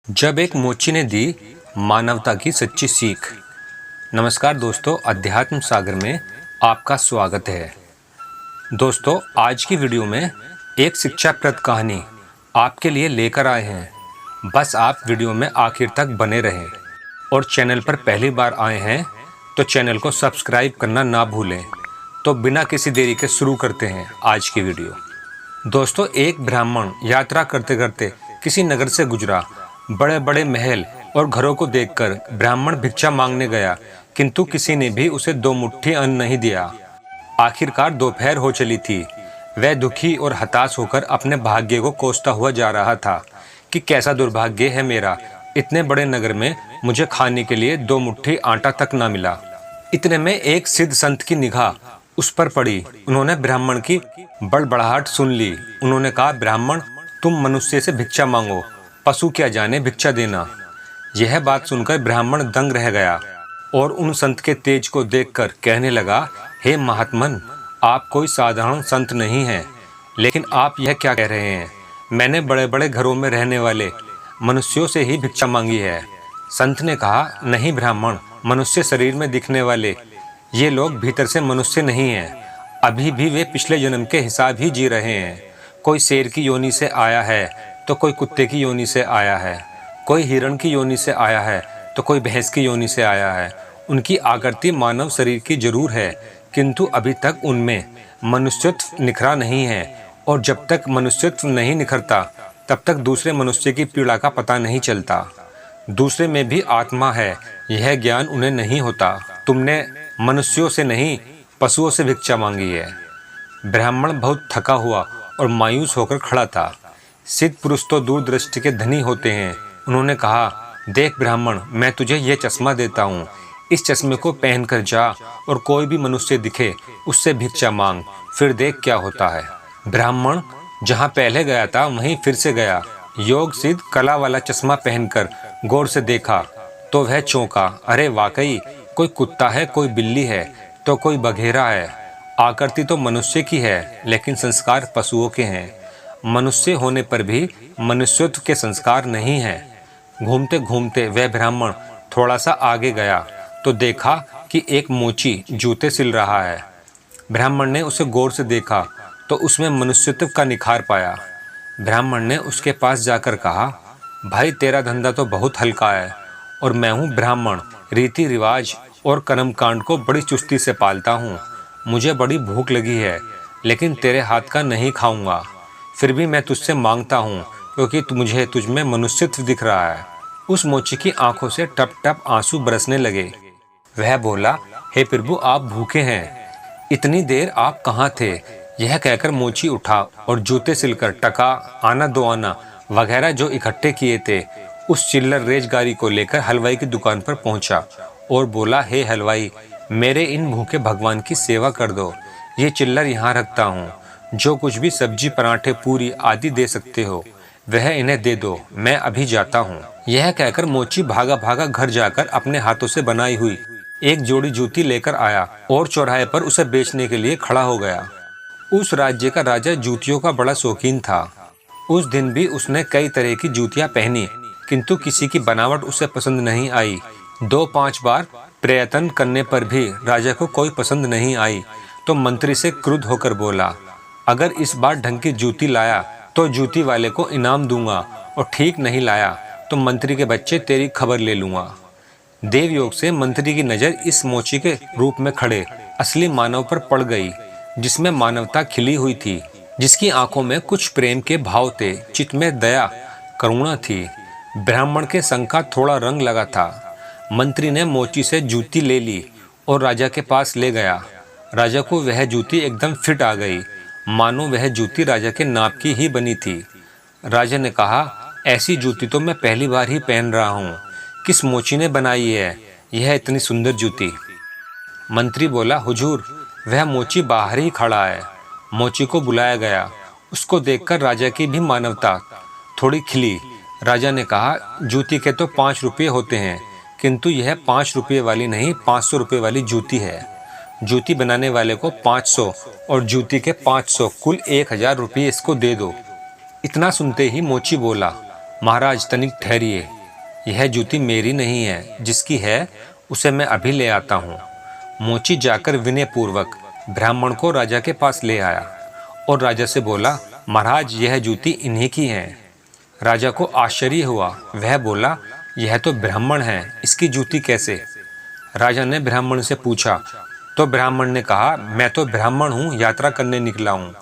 जब एक मोची ने दी मानवता की सच्ची सीख। नमस्कार दोस्तों, अध्यात्म सागर में आपका स्वागत है। दोस्तों, आज की वीडियो में एक शिक्षाप्रद कहानी आपके लिए लेकर आए हैं। बस आप वीडियो में आखिर तक बने रहें और चैनल पर पहली बार आए हैं तो चैनल को सब्सक्राइब करना ना भूलें। तो बिना किसी देरी के शुरू करते हैं आज की वीडियो। दोस्तों, एक ब्राह्मण यात्रा करते करते किसी नगर से गुजरा। बड़े बड़े महल और घरों को देखकर ब्राह्मण भिक्षा मांगने गया, किंतु किसी ने भी उसे 2 मुट्ठी अन्न नहीं दिया। आखिरकार दोपहर हो चली थी। वह दुखी और हताश होकर अपने भाग्य को कोसता हुआ जा रहा था कि कैसा दुर्भाग्य है मेरा, इतने बड़े नगर में मुझे खाने के लिए 2 मुट्ठी आटा तक ना मिला। इतने में एक सिद्ध संत की निगाह उस पर पड़ी। उन्होंने ब्राह्मण की बड़बड़ाहट सुन ली। उन्होंने कहा, ब्राह्मण, तुम मनुष्य से भिक्षा मांगो, पशु क्या जाने भिक्षा देना। यह बात सुनकर ब्राह्मण दंग रह गया और उन संत के तेज को देखकर कहने लगा, हे महात्मन, आप कोई साधारण संत नहीं हैं, लेकिन आप यह क्या कह रहे हैं? मैंने बड़े बड़े घरों में रहने वाले मनुष्यों से ही भिक्षा मांगी है। संत ने कहा, नहीं ब्राह्मण, मनुष्य शरीर में दिखने वाले ये लोग भीतर से मनुष्य नहीं हैं। अभी भी वे पिछले जन्म के हिसाब ही जी रहे हैं। कोई शेर की योनि से आया है तो कोई कुत्ते की योनि से आया है, कोई हिरण की योनि से आया है तो कोई भैंस की योनि से आया है। उनकी आकृति मानव शरीर की जरूर है, किंतु अभी तक उनमें मनुष्यत्व निखरा नहीं है, और जब तक मनुष्यत्व नहीं निखरता तब तक दूसरे मनुष्य की पीड़ा का पता नहीं चलता। दूसरे में भी आत्मा है, यह ज्ञान उन्हें नहीं होता। तुमने मनुष्यों से नहीं, पशुओं से भिक्षा मांगी है। ब्राह्मण बहुत थका हुआ और मायूस होकर खड़ा था। सिद्ध पुरुष तो दूरदृष्टि के धनी होते हैं। उन्होंने कहा, देख ब्राह्मण, मैं तुझे ये चश्मा देता हूँ। इस चश्मे को पहनकर जा और कोई भी मनुष्य दिखे उससे भिक्षा मांग, फिर देख क्या होता है। ब्राह्मण जहाँ पहले गया था वहीं फिर से गया। योग सिद्ध कला वाला चश्मा पहनकर गौर से देखा तो वह चौंका। अरे वाकई, कोई कुत्ता है, कोई बिल्ली है तो कोई बघेरा है। आकृति तो मनुष्य की है, लेकिन संस्कार पशुओं के हैं। मनुष्य होने पर भी मनुष्यत्व के संस्कार नहीं हैं। घूमते घूमते वह ब्राह्मण थोड़ा सा आगे गया तो देखा कि एक मोची जूते सिल रहा है। ब्राह्मण ने उसे गौर से देखा तो उसमें मनुष्यत्व का निखार पाया। ब्राह्मण ने उसके पास जाकर कहा, भाई, तेरा धंधा तो बहुत हल्का है और मैं हूँ ब्राह्मण, रीति रिवाज और कर्मकांड को बड़ी चुस्ती से पालता हूँ। मुझे बड़ी भूख लगी है, लेकिन तेरे हाथ का नहीं खाऊंगा। फिर भी मैं तुझसे मांगता हूँ, क्योंकि मुझे तुझमें मनुष्यत्व दिख रहा है। उस मोची की आंखों से टप टप आंसू बरसने लगे। वह बोला, हे प्रभु, आप भूखे हैं, इतनी देर आप कहाँ थे? यह कहकर मोची उठा और जूते सिलकर टका, आना दो आना वगैरह जो इकट्ठे किए थे उस चिल्लर रेजगारी को लेकर हलवाई की दुकान पर पहुंचा और बोला, हे हलवाई, मेरे इन भूखे भगवान की सेवा कर दो। ये चिल्लर यहाँ रखता हूँ, जो कुछ भी सब्जी, पराठे, पूरी आदि दे सकते हो वह इन्हें दे दो, मैं अभी जाता हूँ। यह कहकर मोची भागा भागा घर जाकर अपने हाथों से बनाई हुई एक जोड़ी जूती लेकर आया और चौराहे पर उसे बेचने के लिए खड़ा हो गया। उस राज्य का राजा जूतियों का बड़ा शौकीन था। उस दिन भी उसने कई तरह की जूतियां पहनी, किंतु किसी की बनावट उसे पसंद नहीं आई। 2-5 बार प्रयत्न करने पर भी राजा को कोई पसंद नहीं आई तो मंत्री से क्रुद्ध होकर बोला, अगर इस बार ढंग की जूती लाया तो जूती वाले को इनाम दूंगा, और ठीक नहीं लाया तो मंत्री के बच्चे तेरी खबर ले लूंगा। देवयोग से मंत्री की नज़र इस मोची के रूप में खड़े असली मानव पर पड़ गई, जिसमें मानवता खिली हुई थी, जिसकी आंखों में कुछ प्रेम के भाव थे, चित्त में दया करुणा थी। ब्राह्मण के संग का थोड़ा रंग लगा था। मंत्री ने मोची से जूती ले ली और राजा के पास ले गया। राजा को वह जूती एकदम फिट आ गई, मानो वह जूती राजा के नाप की ही बनी थी। राजा ने कहा, ऐसी जूती तो मैं पहली बार ही पहन रहा हूँ, किस मोची ने बनाई है यह इतनी सुंदर जूती? मंत्री बोला, हुजूर, वह मोची बाहर ही खड़ा है। मोची को बुलाया गया। उसको देखकर राजा की भी मानवता थोड़ी खिली। राजा ने कहा, जूती के तो 5 रुपये होते हैं, किंतु यह 5 रुपये वाली नहीं, 500 रुपये वाली जूती है। जूती बनाने वाले को 500 और जूती के 500, कुल 1000 रुपये इसको दे दो। इतना सुनते ही मोची बोला, महाराज तनिक ठहरिए, यह जूती मेरी नहीं है, जिसकी है उसे मैं अभी ले आता हूँ। मोची जाकर विनय पूर्वक ब्राह्मण को राजा के पास ले आया और राजा से बोला, महाराज यह जूती इन्हीं की है। राजा को आश्चर्य हुआ। वह बोला, यह तो ब्राह्मण है, इसकी जूती कैसे? राजा ने ब्राह्मण से पूछा तो ब्राह्मण ने कहा, मैं तो ब्राह्मण हूँ, यात्रा करने निकला हूँ।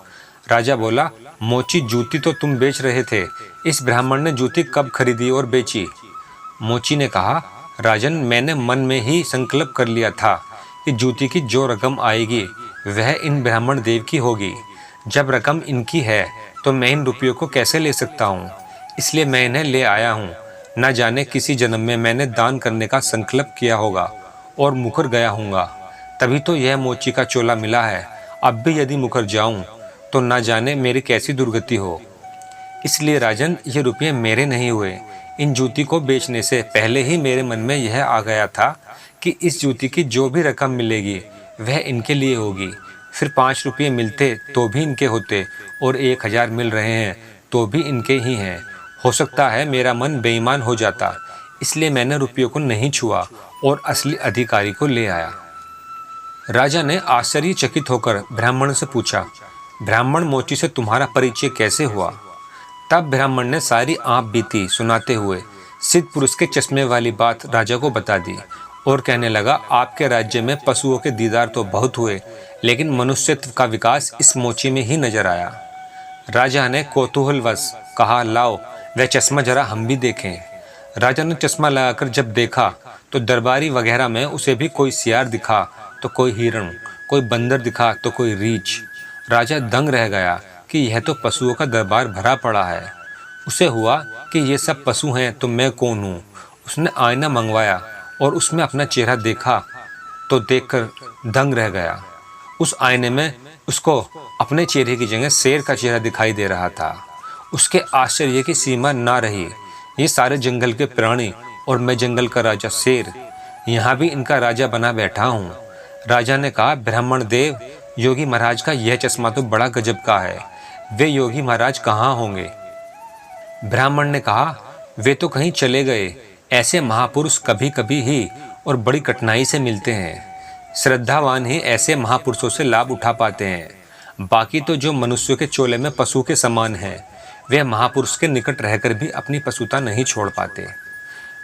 राजा बोला, मोची जूती तो तुम बेच रहे थे, इस ब्राह्मण ने जूती कब खरीदी और बेची? मोची ने कहा, राजन मैंने मन में ही संकल्प कर लिया था कि जूती की जो रकम आएगी वह इन ब्राह्मण देव की होगी। जब रकम इनकी है तो मैं इन रुपयों को कैसे ले सकता हूँ, इसलिए मैं इन्हें ले आया हूँ। न जाने किसी जन्म में मैंने दान करने का संकल्प किया होगा और मुकर गया हूँगा, तभी तो यह मोची का चोला मिला है। अब भी यदि मुकर जाऊँ तो न जाने मेरी कैसी दुर्गति हो। इसलिए राजन ये रुपये मेरे नहीं हुए। इन जूती को बेचने से पहले ही मेरे मन में यह आ गया था कि इस जूती की जो भी रकम मिलेगी वह इनके लिए होगी। फिर 5 रुपये मिलते तो भी इनके होते और 1000 मिल रहे हैं तो भी इनके ही हैं। हो सकता है मेरा मन बेईमान हो जाता, इसलिए मैंने रुपयों को नहीं छुआ और असली अधिकारी को ले आया। राजा ने आश्चर्यचकित होकर ब्राह्मण से पूछा, ब्राह्मण मोची से तुम्हारा परिचय कैसे हुआ? तब ब्राह्मण ने सारी आप बीती सुनाते हुए सिद्ध पुरुष के चश्मे वाली बात राजा को बता दी और कहने लगा, आपके राज्य में पशुओं के दीदार तो बहुत हुए, लेकिन मनुष्यत्व का विकास इस मोची में ही नजर आया। राजा ने कौतूहलवश कहा, लाओ वह चश्मा जरा हम भी देखें। राजा ने चश्मा लगाकर जब देखा तो दरबारी वगैरह में उसे भी कोई सियार दिखा तो कोई हिरण, कोई बंदर दिखा तो कोई रीछ। राजा दंग रह गया कि यह तो पशुओं का दरबार भरा पड़ा है। उसे हुआ कि ये सब पशु हैं तो मैं कौन हूँ। उसने आईना मंगवाया और उसमें अपना चेहरा देखा तो देखकर दंग रह गया। उस आईने में उसको अपने चेहरे की जगह शेर का चेहरा दिखाई दे रहा था। उसके आश्चर्य की सीमा ना रही। ये सारे जंगल के प्राणी और मैं जंगल का राजा शेर, यहाँ भी इनका राजा बना बैठा हूँ। राजा ने कहा, ब्राह्मण देव, योगी महाराज का यह चश्मा तो बड़ा गजब का है। वे योगी महाराज कहाँ होंगे? ब्राह्मण ने कहा, वे तो कहीं चले गए। ऐसे महापुरुष कभी कभी ही और बड़ी कठिनाई से मिलते हैं। श्रद्धावान ही ऐसे महापुरुषों से लाभ उठा पाते हैं। बाकी तो जो मनुष्यों के चोले में पशु के समान है, वे महापुरुष के निकट रहकर भी अपनी पशुता नहीं छोड़ पाते।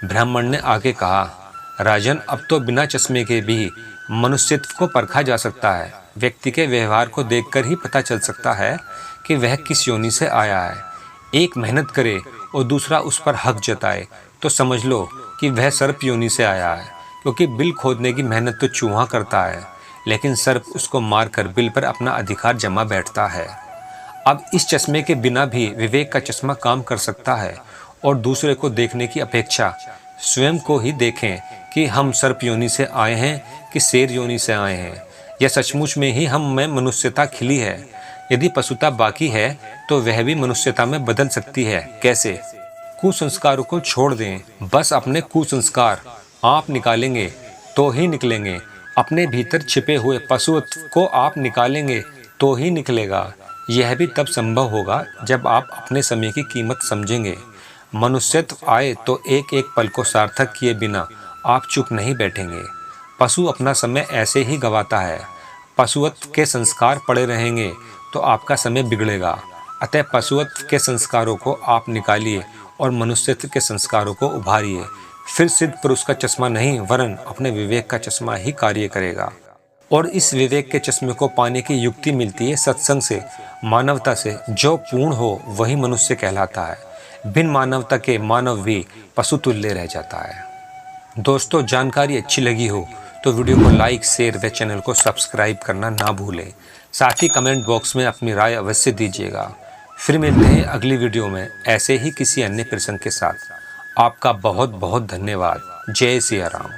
ब्राह्मण ने आगे कहा, राजन, अब तो बिना चश्मे के भी मनुष्यत्व को परखा जा सकता है। व्यक्ति के व्यवहार को देखकर ही पता चल सकता है कि वह किस योनि से आया है। एक मेहनत करे और दूसरा उस पर हक जताए तो समझ लो कि वह सर्प योनि से आया है, क्योंकि बिल खोदने की मेहनत तो चूहा करता है, लेकिन सर्प उसको मारकर बिल पर अपना अधिकार जमा बैठता है। अब इस चश्मे के बिना भी विवेक का चश्मा काम कर सकता है और दूसरे को देखने की अपेक्षा स्वयं को ही देखें कि हम सर्प योनि से आए हैं कि शेर योनि से आए हैं, या सचमुच में ही हम में मनुष्यता खिली है। यदि पशुता बाकी है तो वह भी मनुष्यता में बदल सकती है। कैसे? कुसंस्कारों को छोड़ दें, बस अपने कुसंस्कार आप निकालेंगे तो ही निकलेंगे। अपने भीतर छिपे हुए पशुत्व को आप निकालेंगे तो ही निकलेगा। यह भी तब संभव होगा जब आप अपने समय की कीमत समझेंगे। मनुष्यत्व आए तो एक एक पल को सार्थक किए बिना आप चुप नहीं बैठेंगे। पशु अपना समय ऐसे ही गंवाता है। पशुत्व के संस्कार पड़े रहेंगे तो आपका समय बिगड़ेगा। अतः पशुत्व के संस्कारों को आप निकालिए और मनुष्यत्व के संस्कारों को उभारिए। फिर सिद्ध पुरुष का चश्मा नहीं वरन अपने विवेक का चश्मा ही कार्य करेगा। और इस विवेक के चश्मे को पाने की युक्ति मिलती है सत्संग से, मानवता से। जो पूर्ण हो वही मनुष्य कहलाता है। बिन मानवता के मानव भी पशु तुल्य रह जाता है। दोस्तों, जानकारी अच्छी लगी हो तो वीडियो को लाइक, शेयर व चैनल को सब्सक्राइब करना ना भूलें। साथ ही कमेंट बॉक्स में अपनी राय अवश्य दीजिएगा। फिर मिलते हैं अगली वीडियो में ऐसे ही किसी अन्य प्रसंग के साथ। आपका बहुत बहुत धन्यवाद। जय सिया राम।